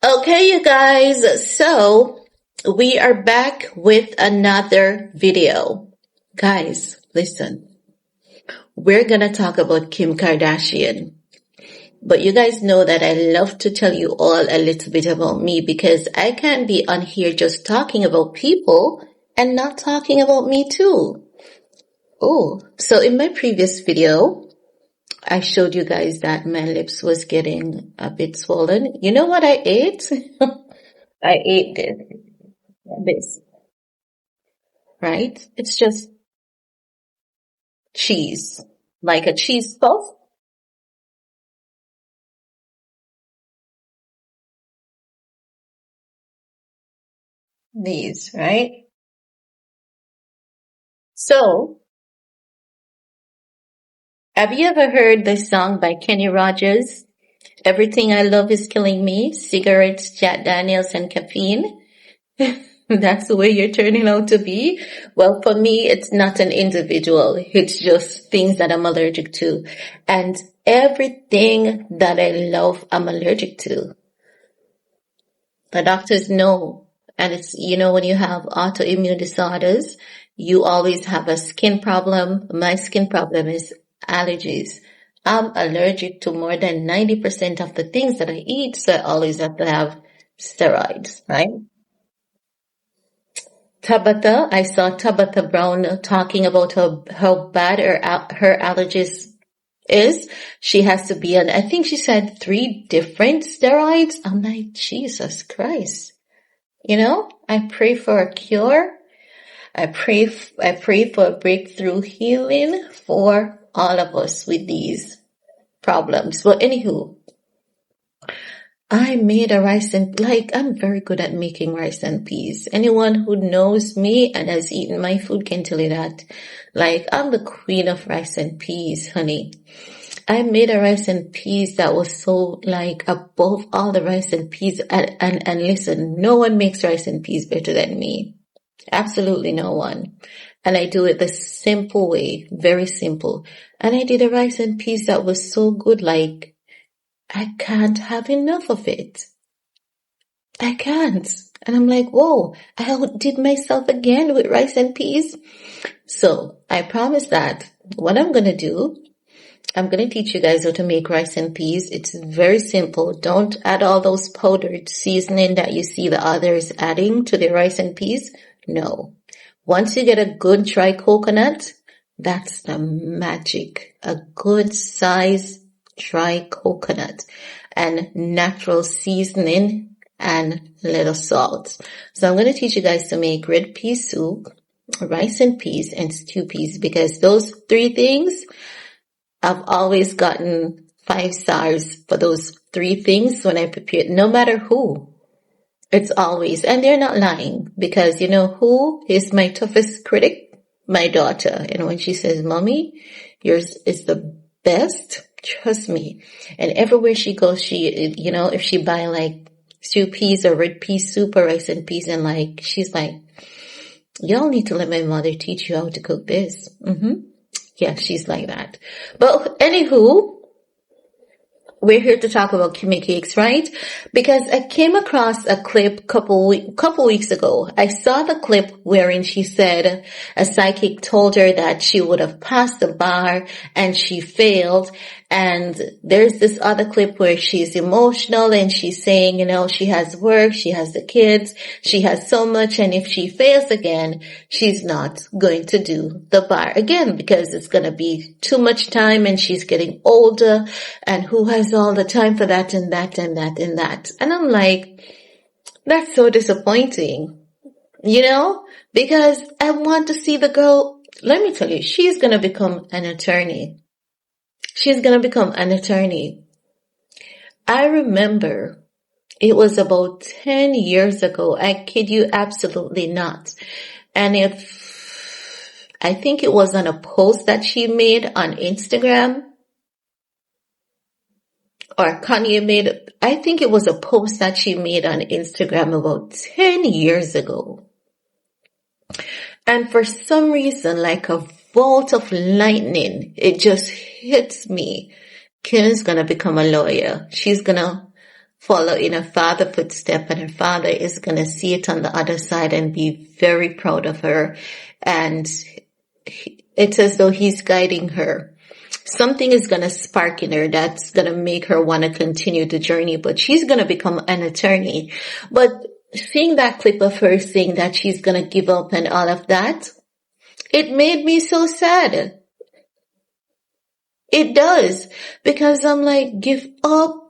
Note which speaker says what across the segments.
Speaker 1: Okay, you guys, so we are back with another video. Guys, listen, we're gonna talk about Kim Kardashian. But you guys know that I love to tell you all a little bit about me because I can't be on here just talking about people and not talking about me too. Oh, so in my previous video, I showed you guys that my lips was getting a bit swollen. You know what I ate? I ate this, right? It's just cheese, like a cheese puff. These, right? So, have you ever heard the song by Kenny Rogers? Everything I love is killing me. Cigarettes, Jack Daniels, and caffeine. That's the way you're turning out to be. Well, for me, it's not an individual. It's just things that I'm allergic to. And everything that I love, I'm allergic to. The doctors know. And it's, when you have autoimmune disorders, you always have a skin problem. My skin problem is allergies. I'm allergic to more than 90% of the things that I eat, so I always have to have steroids, right? Tabitha, I saw Tabitha Brown talking about how bad her allergies is. She has to be on, I think she said 3 different steroids. I'm like, Jesus Christ. I pray for a cure. I pray for a breakthrough healing for all of us with these problems. But anywho, I made a I'm very good at making rice and peas. Anyone who knows me and has eaten my food can tell you that. I'm the queen of rice and peas, honey. I made a rice and peas that was so above all the rice and peas. And listen, no one makes rice and peas better than me. Absolutely no one. And I do it the simple way, very simple. And I did a rice and peas that was so good, I can't have enough of it. I can't. And I'm like, whoa, I outdid myself again with rice and peas. So I promise that what I'm going to do, I'm going to teach you guys how to make rice and peas. It's very simple. Don't add all those powdered seasoning that you see the others adding to their rice and peas. No. Once you get a good dry coconut, that's the magic. A good size dry coconut and natural seasoning and little salt. So I'm going to teach you guys to make red pea soup, rice and peas, and stew peas because those 3 things I've always gotten 5 stars for those 3 things when I prepare, no matter who. It's always, and they're not lying because you know who is my toughest critic? My daughter. And when she says, Mommy, yours is the best, trust me. And everywhere she goes, if she buy stew peas or red pea soup or rice and peas and she's like, y'all need to let my mother teach you how to cook this. Yeah, she's like that. But anywho, we're here to talk about Kimmy cakes, right? Because I came across a clip couple weeks ago. I saw the clip wherein she said a psychic told her that she would have passed the bar and she failed. And there's this other clip where she's emotional and she's saying, she has work, she has the kids, she has so much. And if she fails again, she's not going to do the bar again because it's going to be too much time and she's getting older. And who has all the time for that and that and that and that? And I'm like, that's so disappointing, because I want to see the girl. Let me tell you, she's going to become an attorney. She's going to become an attorney. I remember it was about 10 years ago. I kid you absolutely not. And I think it was on a post that she made on Instagram. Or Kanye made, I think it was a post that she made on Instagram about 10 years ago. And for some reason, like a bolt of lightning, it just hits me. Kim's gonna become a lawyer. She's gonna follow in her father's footstep, and her father is going to see it on the other side and be very proud of her. And it's as though he's guiding her. Something is going to spark in her that's going to make her want to continue the journey, but she's going to become an attorney. But seeing that clip of her saying that she's going to give up and all of that, it made me so sad. It does, because I'm like, give up.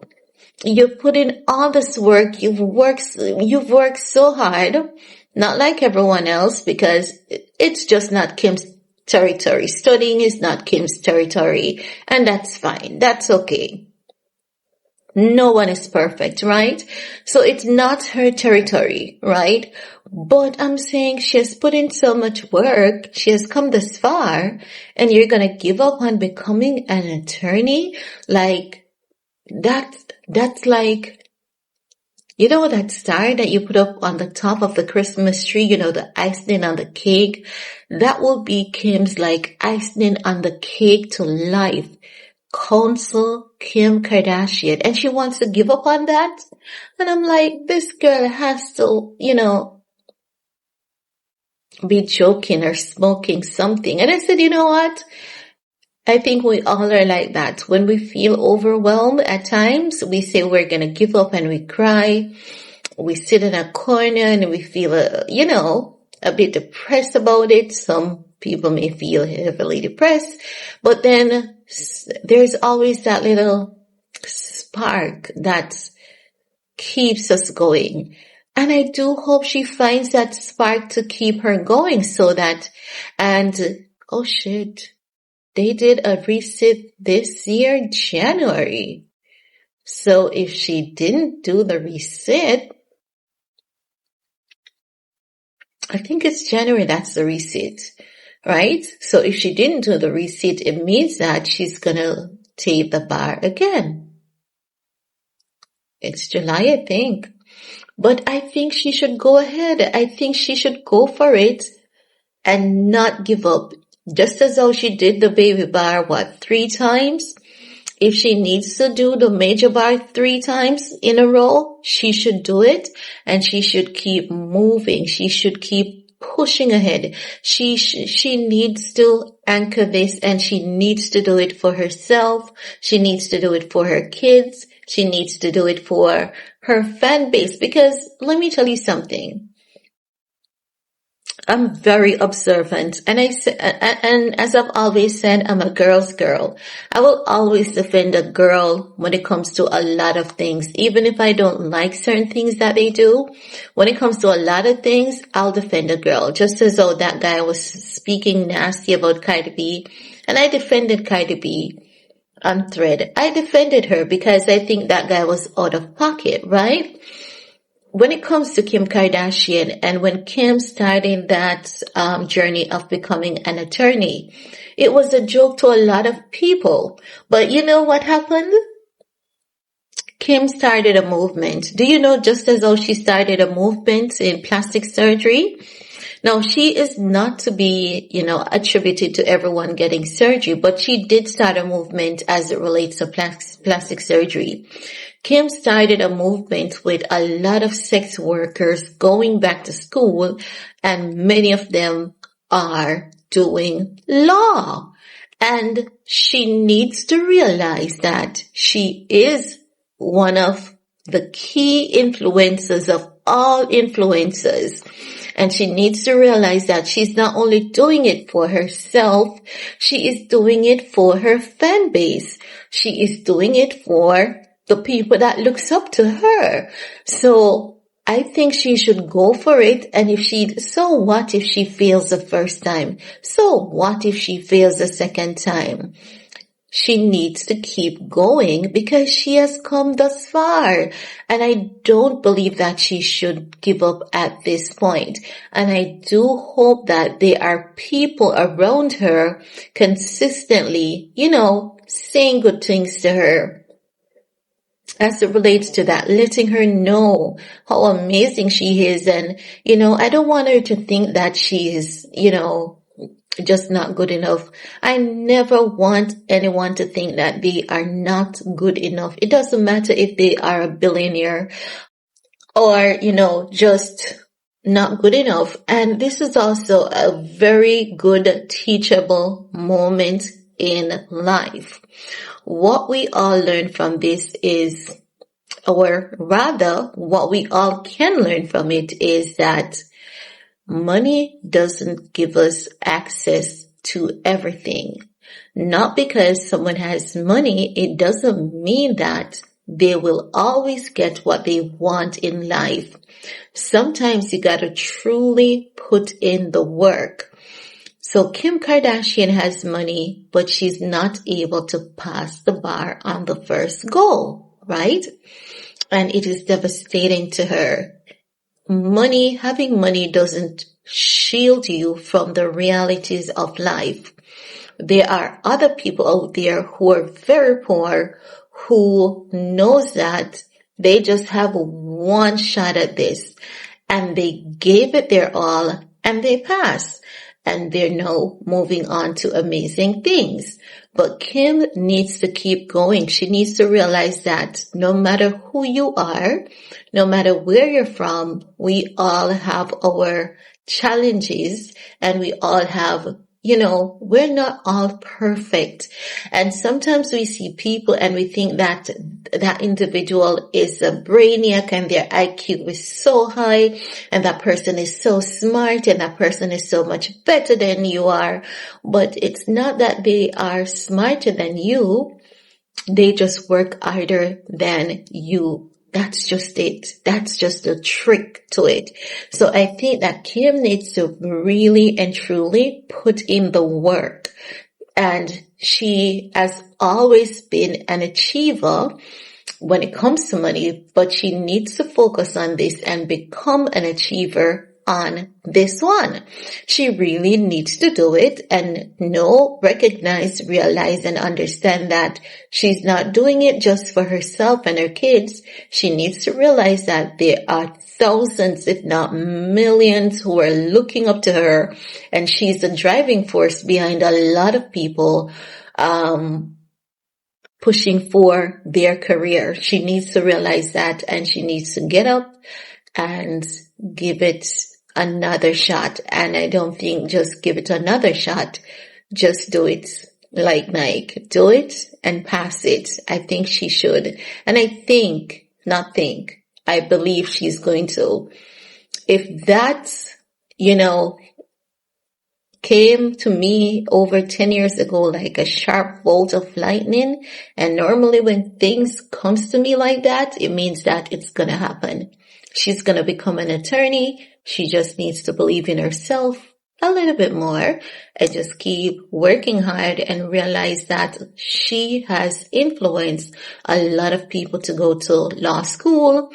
Speaker 1: You've put in all this work. You've worked so hard, not like everyone else, because it's just not Kim's territory. Studying is not Kim's territory, and that's fine. That's okay. No one is perfect, right? So it's not her territory, right? But I'm saying she has put in so much work. She has come this far, and you're going to give up on becoming an attorney? Like, that's like, you know, that star that you put up on the top of the Christmas tree, you know, the icing on the cake? That will be Kim's like icing on the cake to life. Counsel Kim Kardashian, and she wants to give up on that. And I'm like, this girl has to, you know, be joking or smoking something. And I said, you know what? I think we all are like that. When we feel overwhelmed at times, we say we're going to give up and we cry. We sit in a corner and we feel, you know, a bit depressed about it. Some people may feel heavily depressed, but then there's always that little spark that keeps us going. And I do hope she finds that spark to keep her going so that, and oh shit, they did a reset this year, January. So if she didn't do the reset, I think it's January, that's the reset, right? So if she didn't do the reset, it means that she's gonna take the bar again. It's July, I think. But I think she should go ahead. I think she should go for it and not give up. Just as though she did the baby bar, 3 times? If she needs to do the major bar 3 times in a row, she should do it, and she should keep moving. She should keep pushing ahead. She needs to anchor this, and she needs to do it for herself. She needs to do it for her kids. She needs to do it for her fan base, because let me tell you something. I'm very observant, and and as I've always said, I'm a girl's girl. I will always defend a girl when it comes to a lot of things, even if I don't like certain things that they do. When it comes to a lot of things, I'll defend a girl. Just as though that guy was speaking nasty about Cardi B, and I defended Cardi B on thread. I defended her because I think that guy was out of pocket, right? When it comes to Kim Kardashian, and when Kim started that journey of becoming an attorney, it was a joke to a lot of people. But you know what happened? Kim started a movement. Do you know, just as though she started a movement in plastic surgery? Now, she is not to be, attributed to everyone getting surgery, but she did start a movement as it relates to plastic surgery. Kim started a movement with a lot of sex workers going back to school, and many of them are doing law. And she needs to realize that she is one of the key influencers of all influencers. And she needs to realize that she's not only doing it for herself, she is doing it for her fan base. She is doing it for the people that looks up to her. So I think she should go for it. And so what if she fails the first time? So what if she fails the second time? She needs to keep going because she has come thus far. And I don't believe that she should give up at this point. And I do hope that there are people around her consistently, saying good things to her. As it relates to that, letting her know how amazing she is. And, I don't want her to think that she is, just not good enough. I never want anyone to think that they are not good enough. It doesn't matter if they are a billionaire or, just not good enough. And this is also a very good teachable moment in life. What we all learn from this is, or rather, what we all can learn from it is that money doesn't give us access to everything. Not because someone has money, it doesn't mean that they will always get what they want in life. Sometimes you gotta truly put in the work. So Kim Kardashian has money, but she's not able to pass the bar on the first goal, right? And it is devastating to her. Having money doesn't shield you from the realities of life. There are other people out there who are very poor, who knows that they just have one shot at this, and they gave it their all and they passed. And they're now moving on to amazing things. But Kim needs to keep going. She needs to realize that no matter who you are, no matter where you're from, we all have our challenges, and we all have, we're not all perfect. And sometimes we see people and we think that that individual is a brainiac and their IQ is so high and that person is so smart and that person is so much better than you are. But it's not that they are smarter than you. They just work harder than you. That's just it. That's just a trick to it. So I think that Kim needs to really and truly put in the work. And she has always been an achiever when it comes to money, but she needs to focus on this and become an achiever on this one. She really needs to do it and recognize, realize, and understand that she's not doing it just for herself and her kids. She needs to realize that there are thousands, if not millions, who are looking up to her, and she's the driving force behind a lot of people pushing for their career. She needs to realize that, and she needs to get up and give it another shot. And I don't think just give it another shot. Just do it like Nike. Do it and pass it. I think she should. And I believe she's going to. If that, came to me over 10 years ago like a sharp bolt of lightning, and normally when things comes to me like that, it means that it's going to happen. She's going to become an attorney. She just needs to believe in herself a little bit more and just keep working hard and realize that she has influenced a lot of people to go to law school.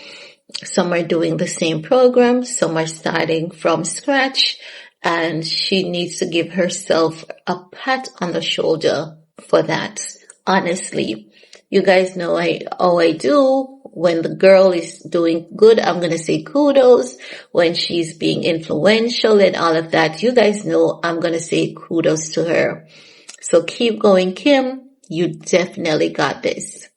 Speaker 1: Some are doing the same program. Some are starting from scratch, and she needs to give herself a pat on the shoulder for that. Honestly, you guys know how I do. When the girl is doing good, I'm going to say kudos. When she's being influential and all of that, you guys know I'm going to say kudos to her. So keep going, Kim. You definitely got this.